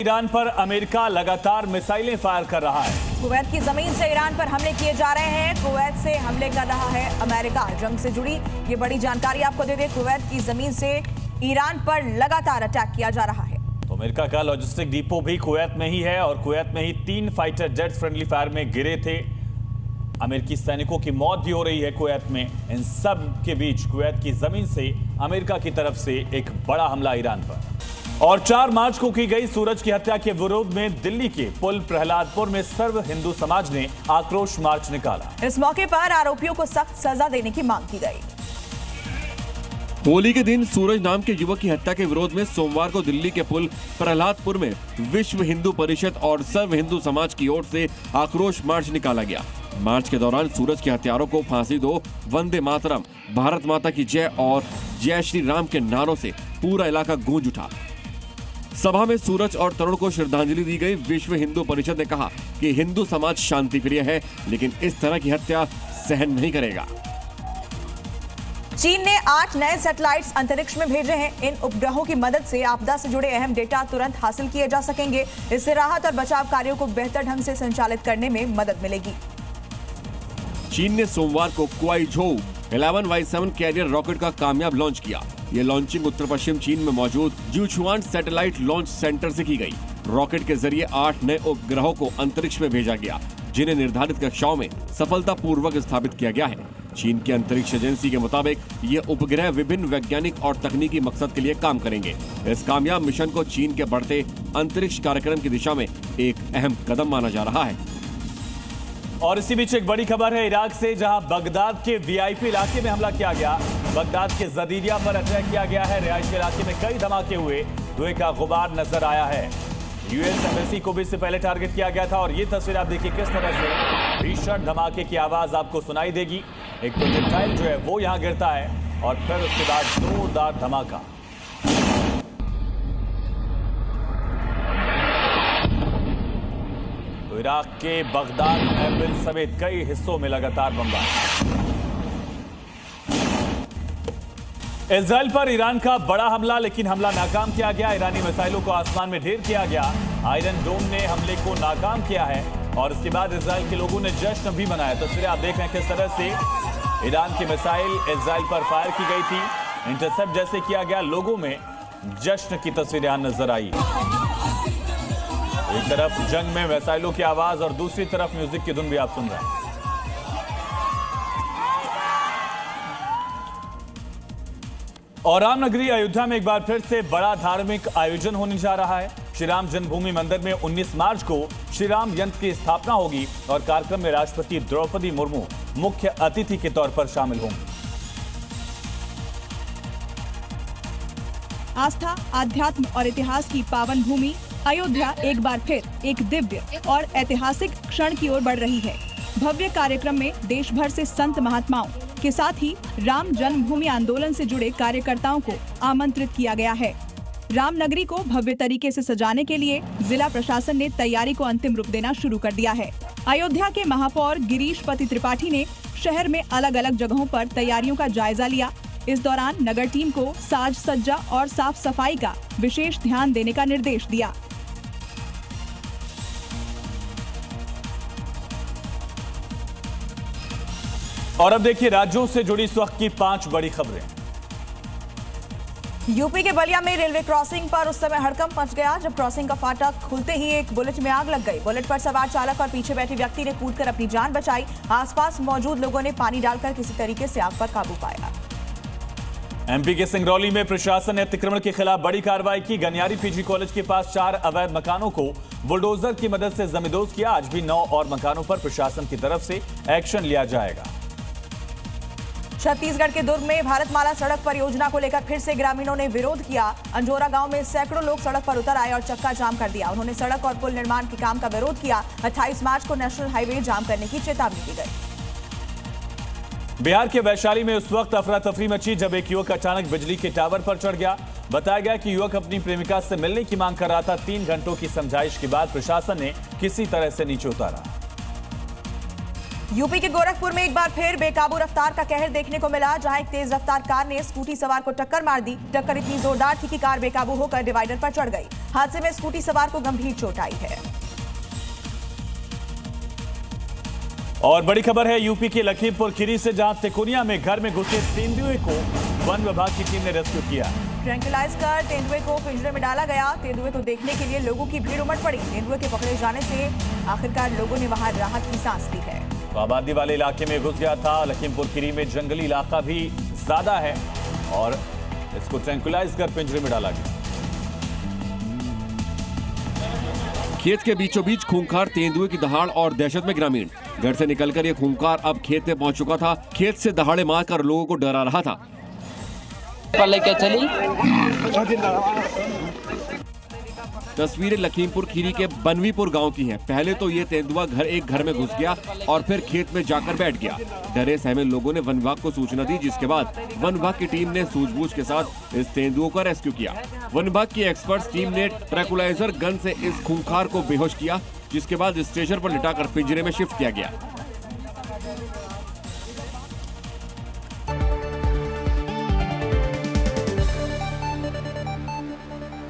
Iran पर America लगातार मिसाइलें फायर कर रहा है। कुवैत की जमीन से ईरान पर हमले किए जा रहे हैं। कुवैत से हमले कर रहा है अमेरिका। जंग से जुड़ी ये बड़ी जानकारी आपको दे दें। कुवैत की जमीन से ईरान पर लगातार अटैक किया जा रहा है। तो अमेरिका का लॉजिस्टिक डिपो भी कुवैत में ही है और कुवैत में ही 3 फाइटर जेट्स फ्रेंडली फायर में गिरे थे। अमेरिकी सैनिकों की मौत भी हो रही है कुवैत में। इन सब के बीच कुवैत की जमीन से अमेरिका की तरफ से एक बड़ा हमला ईरान पर। और 4 मार्च को की गई सूरज की हत्या के विरोध में दिल्ली के पुल प्रहलादपुर में सर्व हिंदू समाज ने आक्रोश मार्च निकाला। इस मौके पर आरोपियों को सख्त सजा देने की मांग की गई। होली के दिन सूरज नाम के युवक की हत्या के विरोध में सोमवार को दिल्ली के पुल प्रहलादपुर में विश्व हिंदू परिषद और सर्व हिंदू समाज की ओर से आक्रोश मार्च निकाला गया। मार्च के दौरान सूरज के हत्यारों को फांसी दो, वंदे मातरम, भारत माता की जय और जय श्री राम के नारों से पूरा इलाका गूंज उठा। सभा में सूरज और तरुण को श्रद्धांजलि दी गई। विश्व हिंदू परिषद ने कहा कि हिंदू समाज शांति प्रिय है, लेकिन इस तरह की हत्या सहन नहीं करेगा। चीन ने 8 नए सैटेलाइट्स अंतरिक्ष में भेजे हैं। इन उपग्रहों की मदद से आपदा से जुड़े अहम डेटा तुरंत हासिल किए जा सकेंगे। इससे राहत और बचाव कार्यों को बेहतर ढंग से संचालित करने में मदद मिलेगी। चीन ने सोमवार को क्वाईझोउ 11Y7 कैरियर रॉकेट का कामयाब लॉन्च किया। ये लॉन्चिंग उत्तर पश्चिम चीन में मौजूद ज्यूछुआन सैटेलाइट लॉन्च सेंटर से की गई। रॉकेट के जरिए 8 नए उपग्रहों को अंतरिक्ष में भेजा गया, जिन्हें निर्धारित कक्षाओं में सफलतापूर्वक स्थापित किया गया है। चीन की अंतरिक्ष एजेंसी के मुताबिक ये उपग्रह विभिन्न वैज्ञानिक और तकनीकी मकसद के लिए काम करेंगे। इस कामयाब मिशन को चीन के बढ़ते अंतरिक्ष कार्यक्रम की दिशा में एक अहम कदम माना जा रहा है। और इसी बीच एक बड़ी खबर है इराक से, जहां बगदाद के वीआईपी इलाके में हमला किया गया। बगदाद के जदीदिया पर अटैक किया गया है। रिहायशी इलाके में कई धमाके हुए, धुएं का गुबार नजर आया है। यूएस एम्बेसी को भी इससे पहले टारगेट किया गया था। और ये तस्वीर आप देखिए किस तरह से भीषण धमाके की आवाज आपको सुनाई देगी। एक प्रोजेक्टाइल जो है वो यहाँ गिरता है और फिर उसके बाद जोरदार धमाका। तो इराक के बगदाद एरबिल समेत कई हिस्सों में लगातार बमबारी। इजराइल पर ईरान का बड़ा हमला, लेकिन हमला नाकाम किया गया। ईरानी मिसाइलों को आसमान में ढेर किया गया। आयरन डोम ने हमले को नाकाम किया है और इसके बाद इजराइल के लोगों ने जश्न भी मनाया। तस्वीरें आप देख रहे हैं किस तरह से ईरान की मिसाइल इजराइल पर फायर की गई थी। इंटरसेप्ट जैसे किया गया, लोगों में जश्न की तस्वीरें नजर आई। एक तरफ जंग में मिसाइलों की आवाज और दूसरी तरफ म्यूजिक की धुन भी आप सुन रहे हैं। और रामनगरी अयोध्या में एक बार फिर से बड़ा धार्मिक आयोजन होने जा रहा है। श्री राम जन्मभूमि मंदिर में 19 मार्च को श्री राम यंत्र की स्थापना होगी और कार्यक्रम में राष्ट्रपति द्रौपदी मुर्मू मुख्य अतिथि के तौर पर शामिल होंगे। आस्था, आध्यात्म और इतिहास की पावन भूमि अयोध्या एक बार फिर एक दिव्य और ऐतिहासिक क्षण की ओर बढ़ रही है। भव्य कार्यक्रम में देश भर से संत महात्माओं के साथ ही राम जन्मभूमि आंदोलन से जुड़े कार्यकर्ताओं को आमंत्रित किया गया है। रामनगरी को भव्य तरीके से सजाने के लिए जिला प्रशासन ने तैयारी को अंतिम रूप देना शुरू कर दिया है। अयोध्या के महापौर गिरीश पति त्रिपाठी ने शहर में अलग अलग जगहों पर तैयारियों का जायजा लिया। इस दौरान नगर टीम को साज सज्जा और साफ सफाई का विशेष ध्यान देने का निर्देश दिया। और अब देखिए राज्यों से जुड़ी इस वक्त की 5 बड़ी खबरें। यूपी के बलिया में रेलवे क्रॉसिंग पर उस समय हड़कंप मच गया जब क्रॉसिंग का फाटक खुलते ही एक बुलेट में आग लग गई। बुलेट पर सवार चालक और पीछे बैठे व्यक्ति ने कूदकर अपनी जान बचाई। आसपास मौजूद लोगों ने पानी डालकर किसी तरीके से आग पर काबू पाया। एमपी के सिंगरौली में प्रशासन ने अतिक्रमण के खिलाफ बड़ी कार्रवाई की। गनियारी पीजी कॉलेज के पास 4 अवैध मकानों को बुलडोजर की मदद से जमींदोज किया। आज भी 9 और मकानों पर प्रशासन की तरफ से एक्शन लिया जाएगा। छत्तीसगढ़ के दुर्ग में भारतमाला सड़क परियोजना को लेकर फिर से ग्रामीणों ने विरोध किया। अंजोरा गांव में सैकड़ों लोग सड़क पर उतर आए और चक्का जाम कर दिया। उन्होंने सड़क और पुल निर्माण के काम का विरोध किया। 28 मार्च को नेशनल हाईवे जाम करने की चेतावनी दी गई। बिहार के वैशाली में उस वक्त अफरा तफरी मची जब एक युवक अचानक बिजली के टावर पर चढ़ गया। बताया गया कि युवक अपनी प्रेमिका से मिलने की मांग कर रहा था। 3 घंटों की समझाइश के बाद प्रशासन ने किसी तरह से नीचे उतारा। यूपी के गोरखपुर में एक बार फिर बेकाबू रफ्तार का कहर देखने को मिला, जहां एक तेज रफ्तार कार ने स्कूटी सवार को टक्कर मार दी। टक्कर इतनी जोरदार थी कि कार बेकाबू होकर डिवाइडर पर चढ़ गई। हादसे में स्कूटी सवार को गंभीर चोट आई है। और बड़ी खबर है यूपी के लखीमपुर खीरी से, जहां तिकोनिया में घर में घुसे तेंदुए को वन विभाग की टीम ने रेस्क्यू किया। ट्रैंकुलाइज कर तेंदुए को पिंजरे में डाला गया। तेंदुए को देखने के लिए लोगों की भीड़ उमड़ पड़ी। तेंदुए के पकड़े जाने से आखिरकार लोगों ने वहां राहत की सांस ली है। तो आबादी वाले इलाके में घुस गया था। लखीमपुर खीरी में जंगली इलाका भी ज्यादा है और इसको ट्रैंकुलाइज कर पिंजरे में डाला गया। खेत के बीचों बीच खूंखार तेंदुए की दहाड़ और दहशत में ग्रामीण। घर से निकलकर ये खूंखार अब खेत में पहुंच चुका था। खेत से दहाड़े मारकर लोगों को डरा रहा था। लेके चली तस्वीरें लखीमपुर खीरी के बनवीपुर गांव की हैं। पहले तो ये तेंदुआ एक घर में घुस गया और फिर खेत में जाकर बैठ गया। डरे सहमे लोगों ने वन विभाग को सूचना दी, जिसके बाद वन विभाग की टीम ने सूझबूझ के साथ इस तेंदुओं का रेस्क्यू किया। वन विभाग की एक्सपर्ट्स टीम ने ट्रैंकुलाइजर गन से इस खूंखार को बेहोश किया, जिसके बाद स्ट्रेचर पर लिटाकर पिंजरे में शिफ्ट किया गया।